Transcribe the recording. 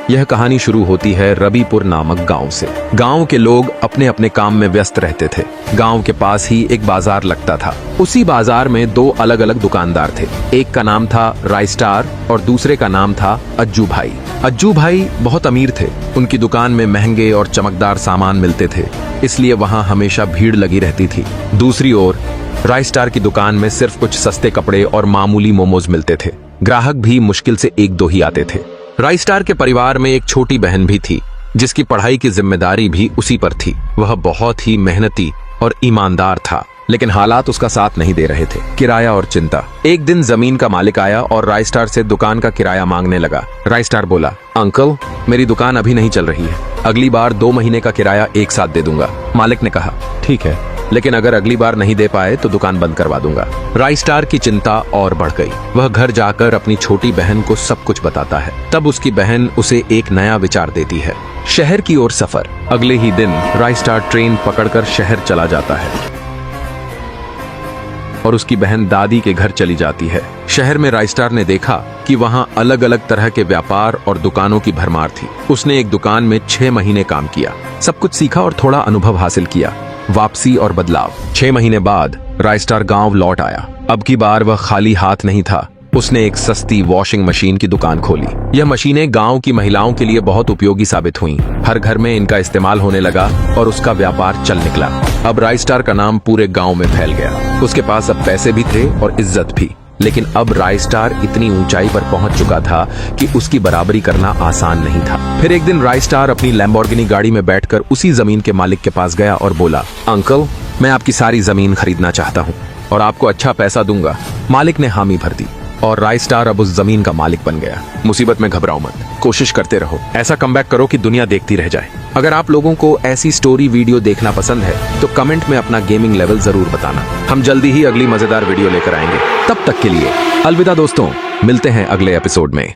यह कहानी शुरू होती है रबीपुर नामक गांव से। गांव के लोग अपने अपने काम में व्यस्त रहते थे। गांव के पास ही एक बाजार लगता था। उसी बाजार में दो अलग अलग दुकानदार थे। एक का नाम था राइस्टार और दूसरे का नाम था अज्जू भाई। अज्जू भाई बहुत अमीर थे। उनकी दुकान में महंगे और चमकदार सामान मिलते थे, इसलिए वहां हमेशा भीड़ लगी रहती थी। दूसरी ओर राइस्टार की दुकान में सिर्फ कुछ सस्ते कपड़े और मामूली मोमोज मिलते थे। ग्राहक भी मुश्किल से एक दो ही आते थे। राइस्टार के परिवार में एक छोटी बहन भी थी, जिसकी पढ़ाई की जिम्मेदारी भी उसी पर थी। वह बहुत ही मेहनती और ईमानदार था, लेकिन हालात उसका साथ नहीं दे रहे थे। किराया और चिंता। एक दिन जमीन का मालिक आया और राइस्टार से दुकान का किराया मांगने लगा। राइस्टार बोला, अंकल, मेरी दुकान अभी नहीं चल रही है, अगली बार 2 महीने का किराया एक साथ दे दूंगा। मालिक ने कहा, ठीक है, लेकिन अगर अगली बार नहीं दे पाए तो दुकान बंद करवा दूंगा। राइस्टार की चिंता और बढ़ गई। वह घर जाकर अपनी छोटी बहन को सब कुछ बताता है। तब उसकी बहन उसे एक नया विचार देती है, शहर की ओर सफर। अगले ही दिन राइस्टार ट्रेन पकड़कर शहर चला जाता है और उसकी बहन दादी के घर चली जाती है। शहर में राइस्टार ने देखा कि वहां अलग अलग तरह के व्यापार और दुकानों की भरमार थी। उसने एक दुकान में 6 महीने काम किया, सब कुछ सीखा और थोड़ा अनुभव हासिल किया। वापसी और बदलाव। 6 महीने बाद राइस्टार गांव लौट आया। अब की बार वह खाली हाथ नहीं था। उसने एक सस्ती वॉशिंग मशीन की दुकान खोली। यह मशीनें गांव की महिलाओं के लिए बहुत उपयोगी साबित हुईं। हर घर में इनका इस्तेमाल होने लगा और उसका व्यापार चल निकला। अब राइस्टार का नाम पूरे गांव में फैल गया। उसके पास अब पैसे भी थे और इज्जत भी। लेकिन अब राइस्टार इतनी ऊंचाई पर पहुंच चुका था कि उसकी बराबरी करना आसान नहीं था। फिर एक दिन राइस्टार अपनी लैम्बोर्गिनी गाड़ी में बैठकर उसी जमीन के मालिक के पास गया और बोला, अंकल, मैं आपकी सारी जमीन खरीदना चाहता हूँ और आपको अच्छा पैसा दूंगा। मालिक ने हामी भर दी और राइस्टार अब उस जमीन का मालिक बन गया। मुसीबत में घबराओ मत, कोशिश करते रहो, ऐसा कमबैक करो कि दुनिया देखती रह जाए। अगर आप लोगों को ऐसी स्टोरी वीडियो देखना पसंद है तो कमेंट में अपना गेमिंग लेवल जरूर बताना। हम जल्दी ही अगली मजेदार वीडियो लेकर आएंगे। तब तक के लिए अलविदा दोस्तों, मिलते हैं अगले एपिसोड में।